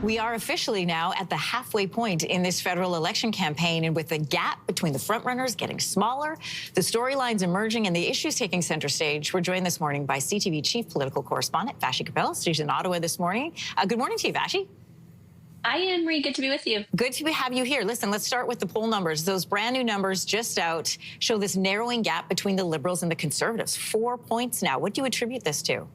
We are officially now at the halfway point in this federal election campaign, and with the gap between the frontrunners getting smaller, the storylines emerging, and the issues taking center stage, we're joined this morning by CTV chief political correspondent Vassy Kapelos. She's in Ottawa this morning. Good morning to you, Vassy. Hi, Anne-Marie. Good to be with you. Good to have you here. Listen, let's start with the poll numbers. Those brand new numbers just out show this narrowing gap between the Liberals and the Conservatives. 4 points now. What do you attribute this to?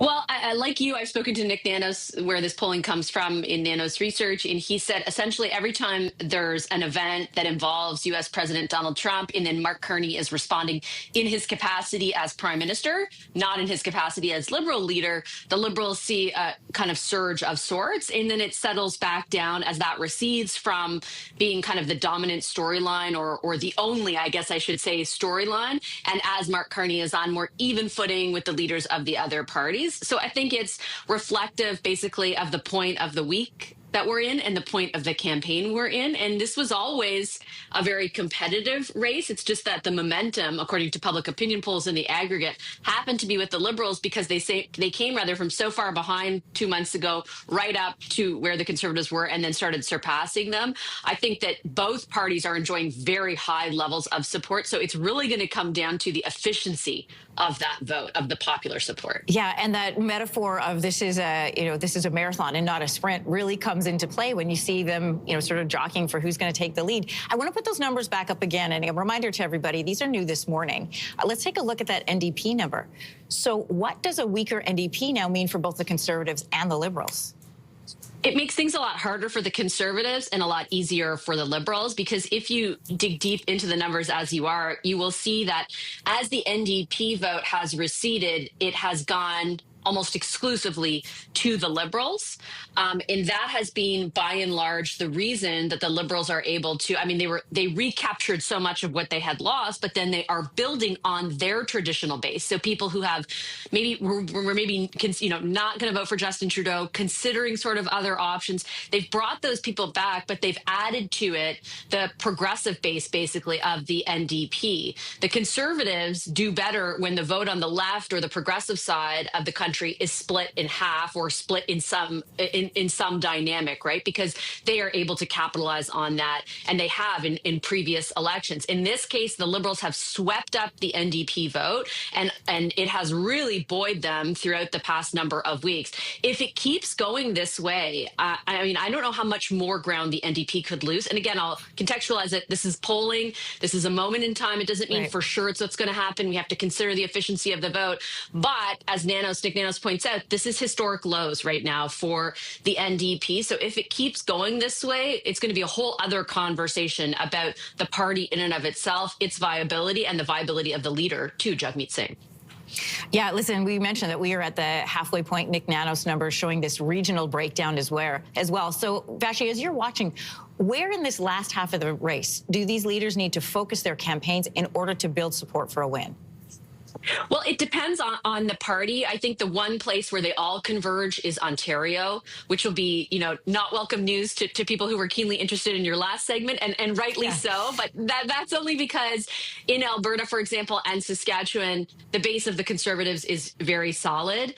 Well, like you, I've spoken to Nick Nanos, where this polling comes from in Nanos Research, and he said essentially every time there's an event that involves U.S. President Donald Trump, and then Mark Carney is responding in his capacity as prime minister, not in his capacity as Liberal leader, the Liberals see a kind of surge of sorts, and then it settles back down as that recedes from being kind of the dominant storyline or the only, I guess I should say, storyline, and as Mark Carney is on more even footing with the leaders of the other parties. So I think it's reflective basically of the point of the week that we're in and the point of the campaign we're in. And this was always a very competitive race. It's just that the momentum, according to public opinion polls in the aggregate, happened to be with the Liberals because they came rather from so far behind 2 months ago right up to where the Conservatives were and then started surpassing them. I think that both parties are enjoying very high levels of support. So it's really going to come down to the efficiency of that vote, of the popular support. Yeah, and that metaphor of this is a marathon and not a sprint really comes into play when you see them, sort of jockeying for who's going to take the lead. I want to put those numbers back up again, and a reminder to everybody, these are new this morning. Let's take a look at that NDP number. So what does a weaker NDP now mean for both the Conservatives and the Liberals? It makes things a lot harder for the Conservatives and a lot easier for the Liberals, because if you dig deep into the numbers as you are, you will see that as the NDP vote has receded, it has gone almost exclusively to the Liberals. And that has been, by and large, the reason that the Liberals are able to, they recaptured so much of what they had lost, but then they are building on their traditional base. So people who have were not going to vote for Justin Trudeau, considering sort of other options, they've brought those people back, but they've added to it the progressive base, basically, of the NDP. The Conservatives do better when the vote on the left or the progressive side of the country is split in half or split in some dynamic, right? Because they are able to capitalize on that, and they have in previous elections. In this case, the Liberals have swept up the NDP vote, and it has really buoyed them throughout the past number of weeks. If it keeps going this way, I don't know how much more ground the NDP could lose. And again, I'll contextualize it. This is polling. This is a moment in time. It doesn't mean for sure it's what's going to happen. We have to consider the efficiency of the vote. But as Nick Nanos points out, this is historic lows right now for the NDP. So if it keeps going this way, it's going to be a whole other conversation about the party in and of itself, its viability, and the viability of the leader, too, Jagmeet Singh. Yeah, listen, we mentioned that we are at the halfway point. Nick Nanos numbers showing this regional breakdown as well. So, Vassy, as you're watching, where in this last half of the race do these leaders need to focus their campaigns in order to build support for a win? Well, it depends on the party. I think the one place where they all converge is Ontario, which will be, not welcome news to people who were keenly interested in your last segment, and rightly so. But that's only because in Alberta, for example, and Saskatchewan, the base of the Conservatives is very solid.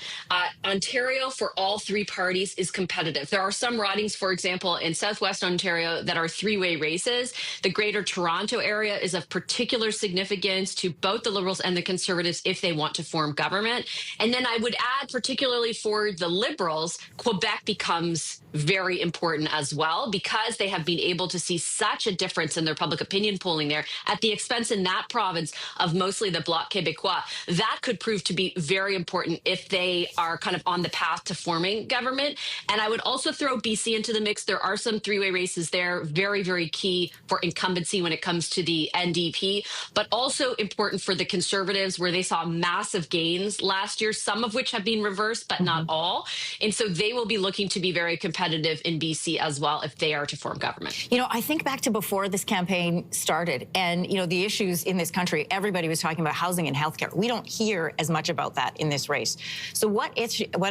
Ontario, for all three parties, is competitive. There are some ridings, for example, in Southwest Ontario that are three-way races. The Greater Toronto area is of particular significance to both the Liberals and the Conservatives if they want to form government. And then I would add, particularly for the Liberals, Quebec becomes very important as well, because they have been able to see such a difference in their public opinion polling there at the expense in that province of mostly the Bloc Québécois. That could prove to be very important if they are kind of on the path to forming government. And I would also throw BC into the mix. There are some three-way races there, very, very key for incumbency when it comes to the NDP, but also important for the Conservatives, where they saw massive gains last year, some of which have been reversed, but not all. And so they will be looking to be very competitive in BC as well if they are to form government. I think back to before this campaign started, and, the issues in this country, everybody was talking about housing and healthcare. We don't hear as much about that in this race. So what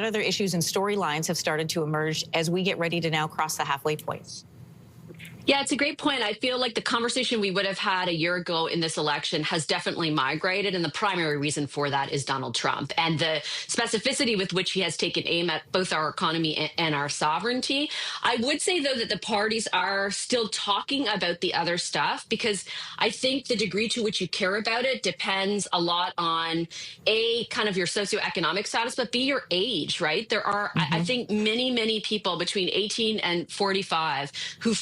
other issues and storylines have started to emerge as we get ready to now cross the halfway point? Yeah, it's a great point. I feel like the conversation we would have had a year ago in this election has definitely migrated. And the primary reason for that is Donald Trump and the specificity with which he has taken aim at both our economy and our sovereignty. I would say, though, that the parties are still talking about the other stuff because I think the degree to which you care about it depends a lot on A, kind of your socioeconomic status, but B, your age, right? There are, I think, many people between 18 and 45 who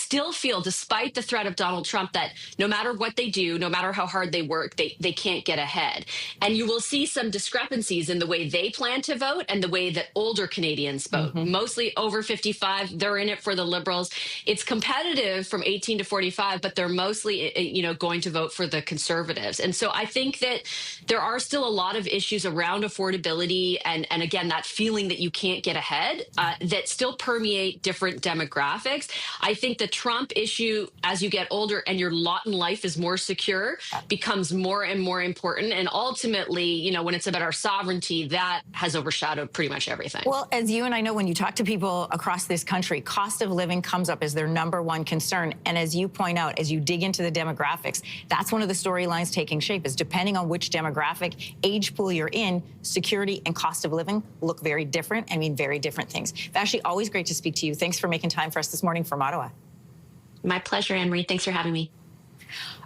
still feel, despite the threat of Donald Trump, that no matter what they do, no matter how hard they work, they can't get ahead. And you will see some discrepancies in the way they plan to vote and the way that older Canadians vote. Mostly over 55, they're in it for the Liberals. It's competitive from 18 to 45, but they're mostly, going to vote for the Conservatives. And so I think that there are still a lot of issues around affordability and again, that feeling that you can't get ahead that still permeate different demographics. I think the Trump issue, as you get older and your lot in life is more secure, becomes more and more important. And ultimately, when it's about our sovereignty, that has overshadowed pretty much everything. Well, as you and I know, when you talk to people across this country, cost of living comes up as their #1 concern. And as you point out, as you dig into the demographics, that's one of the storylines taking shape, is depending on which demographic, age pool you're in, security and cost of living look very different. I mean, very different things. Vassy, always great to speak to you. Thanks for making time for us this morning from Ottawa. My pleasure, Anne-Marie. Thanks for having me.